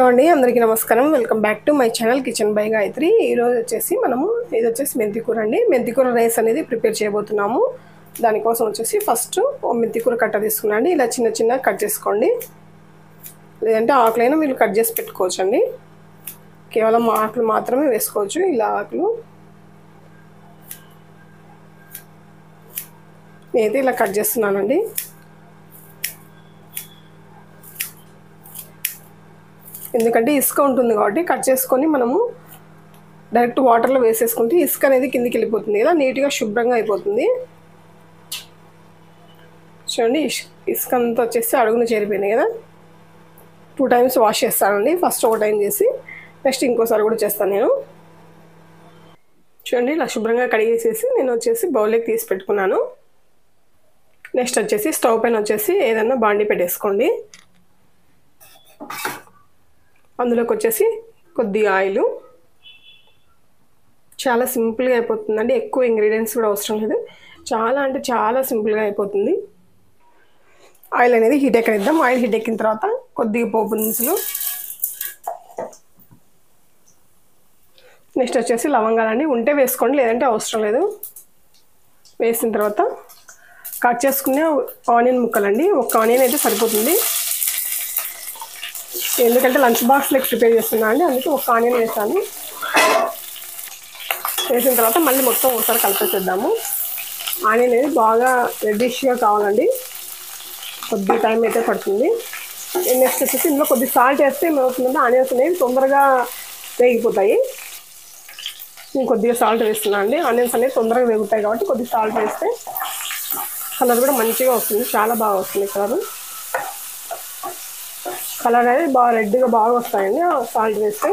Hello అండి, అందరికీ నమస్కారం. Welcome back to my channel kitchen by Gayatri. ఈరోజు వచ్చేసి ఇది వచ్చేసి మెంతికూర అండి. మెంతికూర రైస్ అనేది ప్రిపేర్ చేయబోతున్నాము. దానికోసం వచ్చేసి ఫస్ట్ మెంతికూర కట్ట తీసుకున్నాండి. ఇలా చిన్న చిన్న కట్ చేసుకోండి, లేదంటే ఆకులైనా మీరు కట్ చేసి పెట్టుకోవచ్చండి. కేవలం ఆకులు మాత్రమే వేసుకోవచ్చు. ఇలా ఆకులు నేనైతే ఇలా కట్ చేస్తున్నానండి. ఎందుకంటే ఇసుక ఉంటుంది కాబట్టి కట్ చేసుకొని మనము డైరెక్ట్ వాటర్లో వేసేసుకుంటే ఇసుక అనేది కిందికి వెళ్ళిపోతుంది కదా, నీట్గా శుభ్రంగా అయిపోతుంది. చూడండి, ఇసుక అంతా వచ్చేసి అడుగున చేరిపోయినాయి కదా. 2 టైమ్స్ వాష్ చేస్తానండి. ఫస్ట్ ఒక టైం చేసి నెక్స్ట్ ఇంకోసారి కూడా చేస్తాను నేను. చూడండి, ఇలా శుభ్రంగా కడిగేసేసి నేను వచ్చేసి బౌల్లోకి తీసి పెట్టుకున్నాను. నెక్స్ట్ వచ్చేసి స్టవ్ పైన వచ్చేసి ఏదన్నా బాండి పెట్టేసుకోండి. అందులోకి వచ్చేసి కొద్దిగా ఆయిల్. చాలా సింపుల్గా అయిపోతుందండి. ఎక్కువ ఇంగ్రీడియంట్స్ కూడా అవసరం లేదు. చాలా అంటే చాలా సింపుల్గా అయిపోతుంది. ఆయిల్ అనేది హీట్ ఎక్కనిద్దాం. ఆయిల్ హీట్ ఎక్కిన తర్వాత కొద్దిగా పోపు దినుసులు, నెక్స్ట్ వచ్చేసి లవంగాలండి. ఉంటే వేసుకోండి, లేదంటే అవసరం లేదు. వేసిన తర్వాత కట్ చేసుకునే ఆనియన్ ముక్కలండి. ఒక ఆనియన్ అయితే సరిపోతుంది, ఎందుకంటే లంచ్ బాక్స్లోకి ప్రిపేర్ చేస్తున్నా అండి. అందుకే ఒక ఆనియన్ వేసాను. వేసిన తర్వాత మళ్ళీ మొత్తం ఒకసారి కలిపేసేద్దాము. ఆనియన్ అనేది బాగా రెడ్డిష్గా కావాలండి, కొద్ది టైం అయితే పడుతుంది. నెక్స్ట్ వచ్చేసి ఇందులో కొద్ది సాల్ట్ వేస్తే ఏమవుతుందంటే ఆనియన్స్ అనేవి తొందరగా వేగిపోతాయి. నేను కొద్దిగా సాల్ట్ వేస్తున్నాను అండి. ఆనియన్స్ అనేవి తొందరగా వేగుతాయి కాబట్టి కొద్దిగా సాల్ట్ వేస్తే కలర్ కూడా మంచిగా వస్తుంది, చాలా బాగా వస్తుంది కలర్ అనేది బాగా రెడ్గా బాగా వస్తాయండి సాల్ట్ వేస్తే.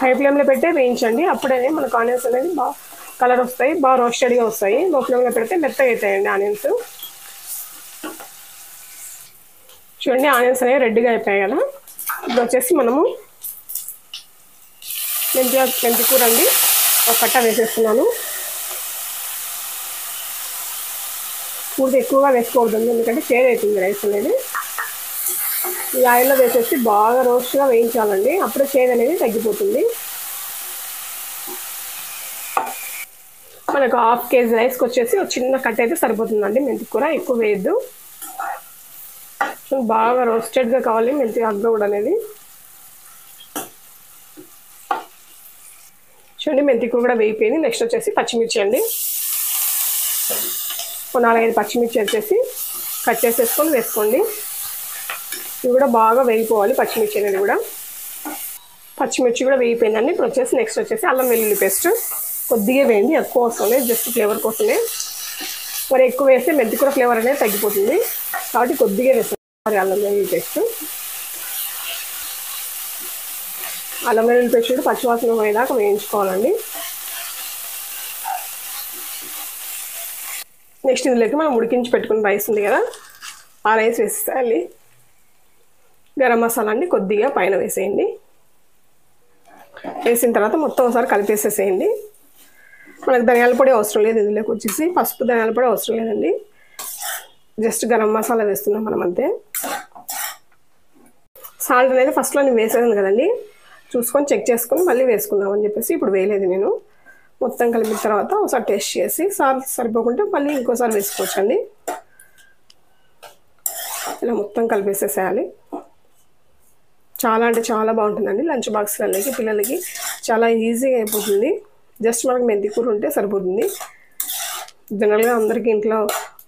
హై ఫ్లేమ్లో పెట్టే వేయించండి, అప్పుడే మనకు ఆనియన్స్ అనేది బాగా కలర్ వస్తాయి, బాగా రోస్టెడ్గా వస్తాయి. లో ఫ్లేమ్లో పెడితే మెత్తగా అవుతాయండి ఆనియన్స్. చూడండి, ఆనియన్స్ అనేవి రెడ్గా అయిపోయాయి కదా. ఇప్పుడు వచ్చేసి మనము మెంతికూర అండి ఒక కట్ట వేసేస్తున్నాను. పూర్తి ఎక్కువగా వేసుకోవద్దు, ఎందుకంటే చేదు అవుతుంది రైస్ అనేది. ఈ ఆయిల్లో వేసేసి బాగా రోస్ట్గా వేయించాలండి, అప్పుడే చేదు అనేది తగ్గిపోతుంది. మనకు 1/2 kg రైస్కి వచ్చేసి ఒక చిన్న కట్ అయితే సరిపోతుందండి. మెంతికూర ఎక్కువ వేయద్దు, బాగా రోస్టెడ్గా కావాలి మెంతి ఆకు కూడా అనేది. చూడండి, మెంతికూర కూడా వేయిపోయింది. నెక్స్ట్ వచ్చేసి పచ్చిమిర్చి అండి. 4-5 పచ్చిమిర్చి వచ్చేసి కట్ చేసేసుకొని వేసుకోండి. ఇవి కూడా బాగా వేగిపోవాలి పచ్చిమిర్చి అనేది కూడా. పచ్చిమిర్చి కూడా వేగిపోయిందండి. ఇప్పుడు వచ్చేసి నెక్స్ట్ వచ్చేసి అల్లం వెల్లుల్లి పేస్ట్ కొద్దిగా వేయండి, ఎక్కువ అవసరం లేదు, జస్ట్ ఫ్లేవర్ కోసమే. మరి ఎక్కువ వేస్తే మెంతికూర ఫ్లేవర్ అనేది తగ్గిపోతుంది కాబట్టి కొద్దిగా వేసుకోవాలి అల్లం వెల్లుల్లి పేస్ట్. అల్లం వెల్లుల్లి పేస్ట్ కూడా పచ్చివాసన పోయేదాకా వేయించుకోవాలండి. నెక్స్ట్ ఇందులోకి మనం ఉడికించి పెట్టుకున్న రైస్ ఉంది కదా, ఆ రైస్ వేసేయాలి. గరం మసాలా అండి కొద్దిగా పైన వేసేయండి. వేసిన తర్వాత మొత్తం ఒకసారి కలిపేసేసేయండి. మనకు ధనియాల పొడి అవసరం లేదు, ఇందులోకి వచ్చేసి పసుపు ధనియాల పొడి అవసరం లేదండి, జస్ట్ గరం మసాలా వేస్తున్నాం మనం అంతే. సాల్ట్ అనేది ఫస్ట్లో నేను వేసేదాను కదండి, చూసుకొని చెక్ చేసుకొని మళ్ళీ వేసుకుందాం అని చెప్పేసి ఇప్పుడు వేయలేదు నేను. మొత్తం కలిపిన తర్వాత ఒకసారి టేస్ట్ చేసి సాల్ట్ సరిపోకుంటే మళ్ళీ ఇంకోసారి వేసుకోవచ్చండి. ఇలా మొత్తం కలిపేసేసేయాలి. చాలా అంటే చాలా బాగుంటుందండి. లంచ్ బాక్స్లకి పిల్లలకి చాలా ఈజీగా అయిపోతుంది. జస్ట్ మనకు మెంతికూర ఉంటే సరిపోతుంది. జనరల్గా అందరికీ ఇంట్లో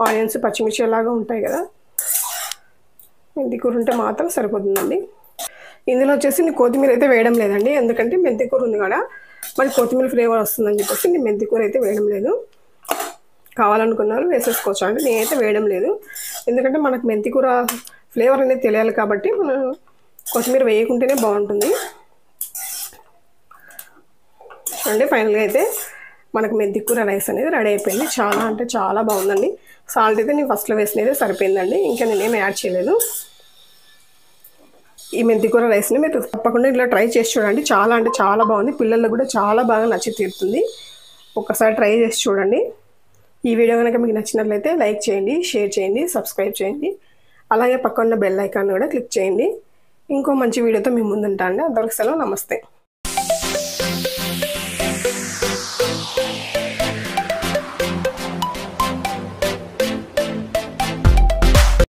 ఆనియన్స్ పచ్చిమిర్చి అలాగా ఉంటాయి కదా, మెంతికూర ఉంటే మాత్రం సరిపోతుందండి. ఇందులో వచ్చేసి నేను కొత్తిమీర అయితే వేయడం లేదండి, ఎందుకంటే మెంతికూర ఉంది కదా మరి కొత్తిమీర ఫ్లేవర్ వస్తుందని చెప్పేసి నేను మెంతికూర అయితే వేయడం లేదు. కావాలనుకున్న వాళ్ళు వేసేసుకోవచ్చు అండి, నేనైతే వేయడం లేదు. ఎందుకంటే మనకు మెంతికూర ఫ్లేవర్ అనేది తెలియాలి కాబట్టి మనం కొత్తిమీర వేయకుంటేనే బాగుంటుంది అంటే. ఫైనల్గా అయితే మనకు మెంతికూర రైస్ అనేది రెడీ అయిపోయింది. చాలా అంటే చాలా బాగుందండి. సాల్ట్ అయితే నేను ఫస్ట్లో వేసినది సరిపోయిందండి, ఇంకా నేనేం యాడ్ చేయలేదు. ఈ మెంతికూర రైస్ని మీరు తప్పకుండా ఇలా ట్రై చేసి చూడండి. చాలా అంటే చాలా బాగుంది, పిల్లలకు కూడా చాలా బాగా నచ్చి తీరుతుంది. ఒక్కసారి ట్రై చేసి చూడండి. ఈ వీడియో కనుక మీకు నచ్చినట్లయితే లైక్ చేయండి, షేర్ చేయండి, సబ్స్క్రైబ్ చేయండి. అలాగే పక్కన ఉన్న బెల్ ఐకాన్ కూడా క్లిక్ చేయండి. ఇంకో మంచి వీడియోతో మీ ముందు ఉంటాను. అంతవరకు సెలవు, నమస్తే.